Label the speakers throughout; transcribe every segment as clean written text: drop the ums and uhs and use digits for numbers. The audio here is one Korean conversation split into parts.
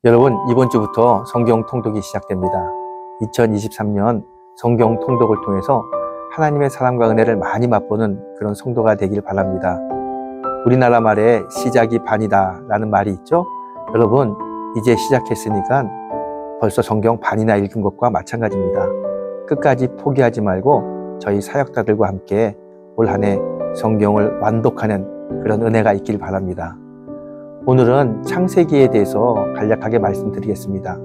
Speaker 1: 여러분, 이번 주부터 성경 통독이 시작됩니다. 2023년 성경 통독을 통해서 하나님의 사랑과 은혜를 많이 맛보는 그런 성도가 되길 바랍니다. 우리나라 말에 시작이 반이다 라는 말이 있죠. 여러분, 이제 시작했으니까 벌써 성경 반이나 읽은 것과 마찬가지입니다. 끝까지 포기하지 말고 저희 사역자들과 함께 올 한 해 성경을 완독하는 그런 은혜가 있길 바랍니다. 오늘은 창세기에 대해서 간략하게 말씀드리겠습니다.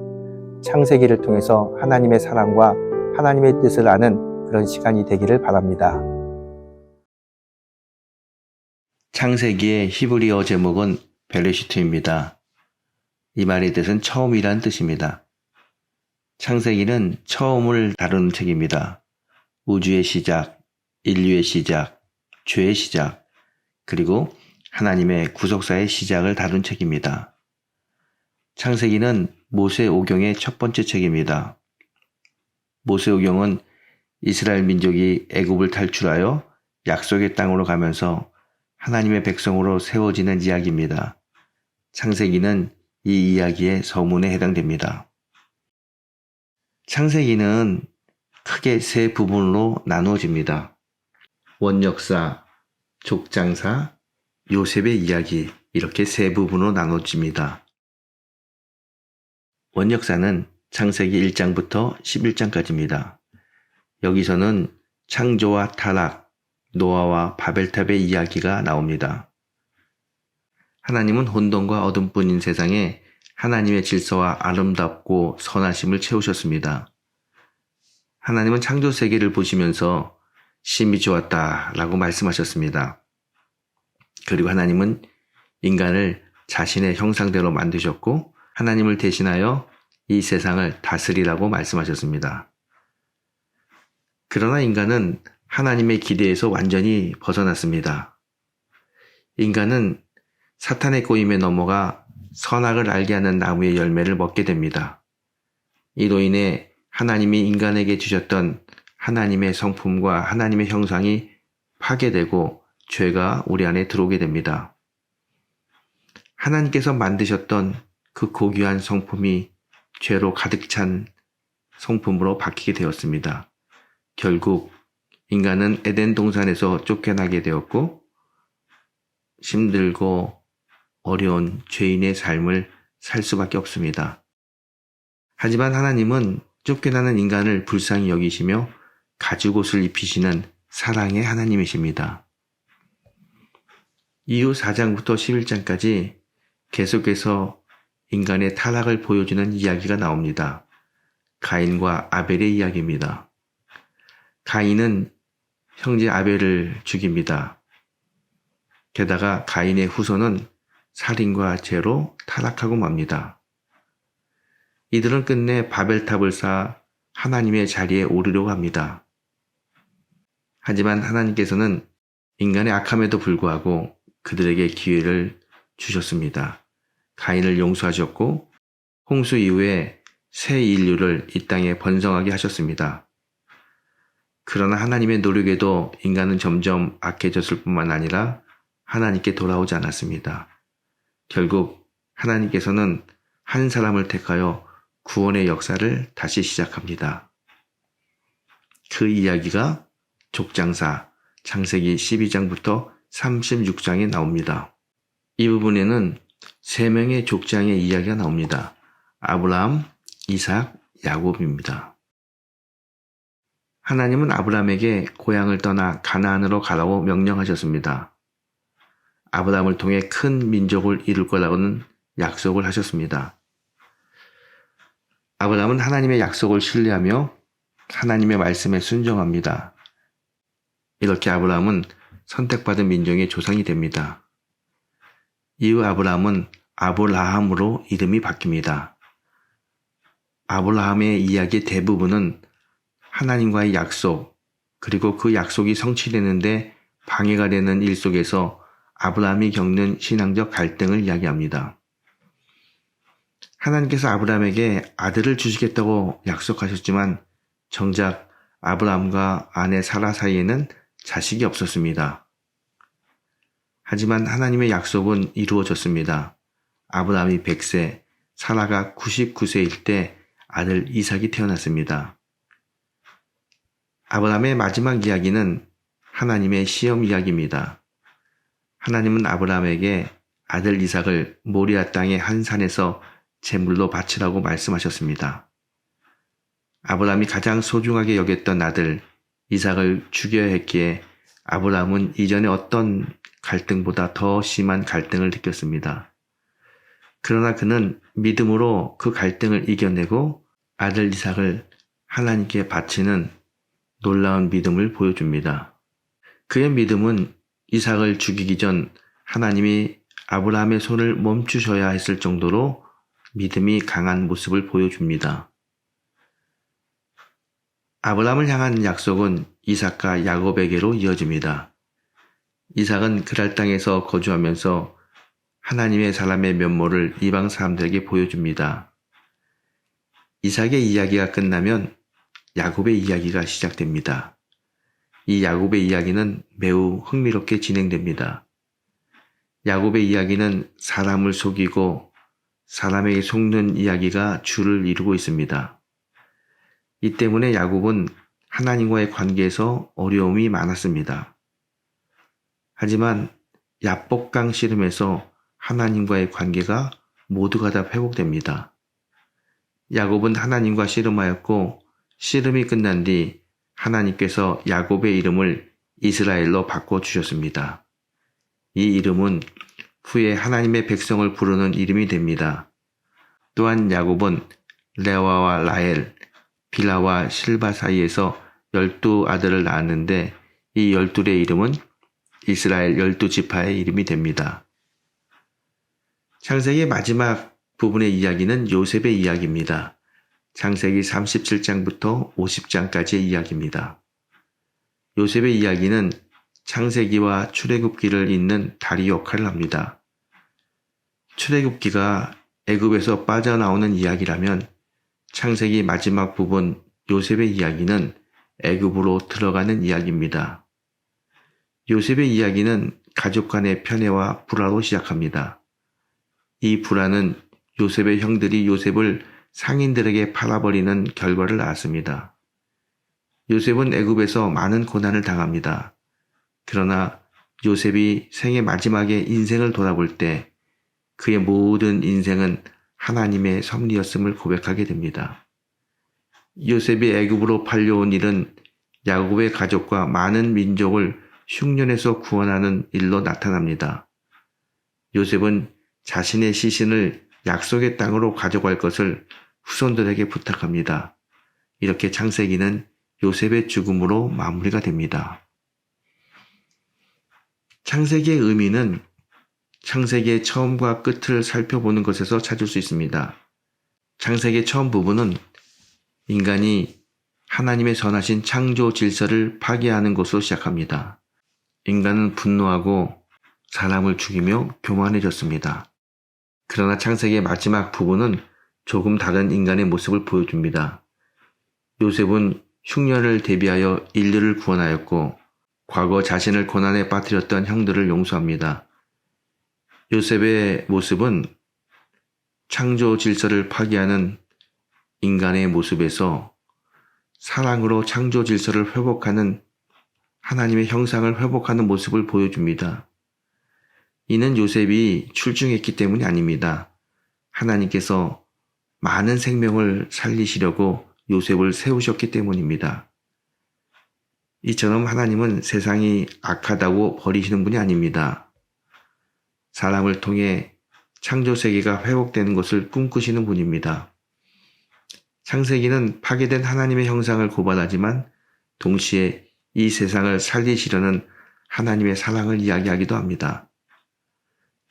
Speaker 1: 창세기를 통해서 하나님의 사랑과 하나님의 뜻을 아는 그런 시간이 되기를 바랍니다.
Speaker 2: 창세기의 히브리어 제목은 베레시트입니다. 이 말의 뜻은 처음이란 뜻입니다. 창세기는 처음을 다루는 책입니다. 우주의 시작, 인류의 시작, 죄의 시작, 그리고 하나님의 구속사의 시작을 다룬 책입니다. 창세기는 모세오경의 첫 번째 책입니다. 모세오경은 이스라엘 민족이 애굽을 탈출하여 약속의 땅으로 가면서 하나님의 백성으로 세워지는 이야기입니다. 창세기는 이 이야기의 서문에 해당됩니다. 창세기는 크게 세 부분으로 나누어집니다. 원역사, 족장사, 요셉의 이야기, 이렇게 세 부분으로 나눠집니다. 원역사는 창세기 1장부터 11장까지입니다. 여기서는 창조와 타락, 노아와 바벨탑의 이야기가 나옵니다. 하나님은 혼돈과 어둠뿐인 세상에 하나님의 질서와 아름답고 선하심을 채우셨습니다. 하나님은 창조 세계를 보시면서 심히 좋았다 라고 말씀하셨습니다. 그리고 하나님은 인간을 자신의 형상대로 만드셨고 하나님을 대신하여 이 세상을 다스리라고 말씀하셨습니다. 그러나 인간은 하나님의 기대에서 완전히 벗어났습니다. 인간은 사탄의 꼬임에 넘어가 선악을 알게 하는 나무의 열매를 먹게 됩니다. 이로 인해 하나님이 인간에게 주셨던 하나님의 성품과 하나님의 형상이 파괴되고 죄가 우리 안에 들어오게 됩니다. 하나님께서 만드셨던 그 고귀한 성품이 죄로 가득 찬 성품으로 바뀌게 되었습니다. 결국 인간은 에덴 동산에서 쫓겨나게 되었고 힘들고 어려운 죄인의 삶을 살 수밖에 없습니다. 하지만 하나님은 쫓겨나는 인간을 불쌍히 여기시며 가죽옷을 입히시는 사랑의 하나님이십니다. 이후 4장부터 11장까지 계속해서 인간의 타락을 보여주는 이야기가 나옵니다. 가인과 아벨의 이야기입니다. 가인은 형제 아벨을 죽입니다. 게다가 가인의 후손은 살인과 죄로 타락하고 맙니다. 이들은 끝내 바벨탑을 쌓아 하나님의 자리에 오르려고 합니다. 하지만 하나님께서는 인간의 악함에도 불구하고 그들에게 기회를 주셨습니다. 가인을 용서하셨고 홍수 이후에 새 인류를 이 땅에 번성하게 하셨습니다. 그러나 하나님의 노력에도 인간은 점점 악해졌을 뿐만 아니라 하나님께 돌아오지 않았습니다. 결국 하나님께서는 한 사람을 택하여 구원의 역사를 다시 시작합니다. 그 이야기가 족장사 창세기 12장부터 36장에 나옵니다. 이 부분에는 3명의 족장의 이야기가 나옵니다. 아브라함, 이삭, 야곱입니다. 하나님은 아브라함에게 고향을 떠나 가나안으로 가라고 명령하셨습니다. 아브라함을 통해 큰 민족을 이룰 거라고는 약속을 하셨습니다. 아브라함은 하나님의 약속을 신뢰하며 하나님의 말씀에 순종합니다. 이렇게 아브라함은 선택받은 민족의 조상이 됩니다. 이후 아브라함은 아브라함으로 이름이 바뀝니다. 아브라함의 이야기의 대부분은 하나님과의 약속, 그리고 그 약속이 성취되는데 방해가 되는 일 속에서 아브라함이 겪는 신앙적 갈등을 이야기합니다. 하나님께서 아브라함에게 아들을 주시겠다고 약속하셨지만 정작 아브라함과 아내 사라 사이에는 자식이 없었습니다. 하지만 하나님의 약속은 이루어졌습니다. 아브라함이 100세, 사라가 99세일 때 아들 이삭이 태어났습니다. 아브라함의 마지막 이야기는 하나님의 시험 이야기입니다. 하나님은 아브라함에게 아들 이삭을 모리아 땅의 한 산에서 제물로 바치라고 말씀하셨습니다. 아브라함이 가장 소중하게 여겼던 아들 이삭을 죽여야 했기에 아브라함은 이전의 어떤 갈등보다 더 심한 갈등을 느꼈습니다. 그러나 그는 믿음으로 그 갈등을 이겨내고 아들 이삭을 하나님께 바치는 놀라운 믿음을 보여줍니다. 그의 믿음은 이삭을 죽이기 전 하나님이 아브라함의 손을 멈추셔야 했을 정도로 믿음이 강한 모습을 보여줍니다. 아브라함을 향한 약속은 이삭과 야곱에게로 이어집니다. 이삭은 그랄 땅에서 거주하면서 하나님의 사람의 면모를 이방 사람들에게 보여줍니다. 이삭의 이야기가 끝나면 야곱의 이야기가 시작됩니다. 이 야곱의 이야기는 매우 흥미롭게 진행됩니다. 야곱의 이야기는 사람을 속이고 사람에게 속는 이야기가 주를 이루고 있습니다. 이 때문에 야곱은 하나님과의 관계에서 어려움이 많았습니다. 하지만 야복강 씨름에서 하나님과의 관계가 모두가 다 회복됩니다. 야곱은 하나님과 씨름하였고 씨름이 끝난 뒤 하나님께서 야곱의 이름을 이스라엘로 바꿔주셨습니다. 이 이름은 후에 하나님의 백성을 부르는 이름이 됩니다. 또한 야곱은 레와와 라헬, 빌하와 실바 사이에서 12아들을 낳았는데 이 12의 이름은 이스라엘 12지파의 이름이 됩니다. 창세기의 마지막 부분의 이야기는 요셉의 이야기입니다. 창세기 37장부터 50장까지의 이야기입니다. 요셉의 이야기는 창세기와 출애굽기를 잇는 다리 역할을 합니다. 출애굽기가 애굽에서 빠져나오는 이야기라면 창세기 마지막 부분 요셉의 이야기는 애굽으로 들어가는 이야기입니다. 요셉의 이야기는 가족 간의 편애와 불화로 시작합니다. 이 불화는 요셉의 형들이 요셉을 상인들에게 팔아버리는 결과를 낳았습니다. 요셉은 애굽에서 많은 고난을 당합니다. 그러나 요셉이 생의 마지막에 인생을 돌아볼 때 그의 모든 인생은 하나님의 섭리였음을 고백하게 됩니다. 요셉이 애굽으로 팔려온 일은 야곱의 가족과 많은 민족을 흉년에서 구원하는 일로 나타납니다. 요셉은 자신의 시신을 약속의 땅으로 가져갈 것을 후손들에게 부탁합니다. 이렇게 창세기는 요셉의 죽음으로 마무리가 됩니다. 창세기의 의미는 창세기의 처음과 끝을 살펴보는 것에서 찾을 수 있습니다. 창세기의 처음 부분은 인간이 하나님의 선하신 창조 질서를 파괴하는 것으로 시작합니다. 인간은 분노하고 사람을 죽이며 교만해졌습니다. 그러나 창세기의 마지막 부분은 조금 다른 인간의 모습을 보여줍니다. 요셉은 흉년을 대비하여 인류를 구원하였고 과거 자신을 고난에 빠뜨렸던 형들을 용서합니다. 요셉의 모습은 창조 질서를 파괴하는 인간의 모습에서 사랑으로 창조 질서를 회복하는 하나님의 형상을 회복하는 모습을 보여줍니다. 이는 요셉이 출중했기 때문이 아닙니다. 하나님께서 많은 생명을 살리시려고 요셉을 세우셨기 때문입니다. 이처럼 하나님은 세상이 악하다고 버리시는 분이 아닙니다. 사람을 통해 창조 세계가 회복되는 것을 꿈꾸시는 분입니다. 창세기는 파괴된 하나님의 형상을 고발하지만 동시에 이 세상을 살리시려는 하나님의 사랑을 이야기하기도 합니다.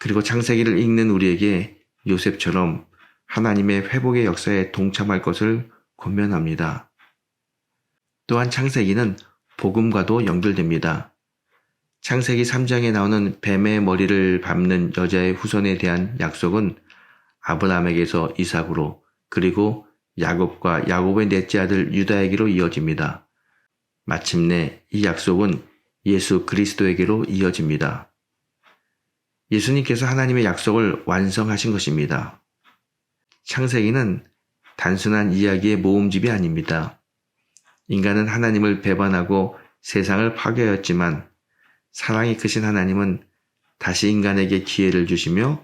Speaker 2: 그리고 창세기를 읽는 우리에게 요셉처럼 하나님의 회복의 역사에 동참할 것을 권면합니다. 또한 창세기는 복음과도 연결됩니다. 창세기 3장에 나오는 뱀의 머리를 밟는 여자의 후손에 대한 약속은 아브라함에게서 이삭으로 그리고 야곱과 야곱의 넷째 아들 유다에게로 이어집니다. 마침내 이 약속은 예수 그리스도에게로 이어집니다. 예수님께서 하나님의 약속을 완성하신 것입니다. 창세기는 단순한 이야기의 모음집이 아닙니다. 인간은 하나님을 배반하고 세상을 파괴하였지만 사랑이 크신 하나님은 다시 인간에게 기회를 주시며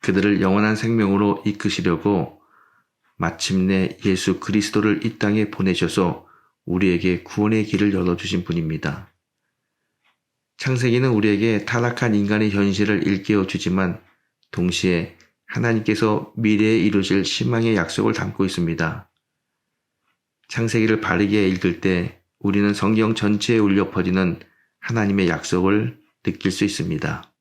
Speaker 2: 그들을 영원한 생명으로 이끄시려고 마침내 예수 그리스도를 이 땅에 보내셔서 우리에게 구원의 길을 열어주신 분입니다. 창세기는 우리에게 타락한 인간의 현실을 일깨워 주지만 동시에 하나님께서 미래에 이루실 희망의 약속을 담고 있습니다. 창세기를 바르게 읽을 때 우리는 성경 전체에 울려 퍼지는 하나님의 약속을 느낄 수 있습니다.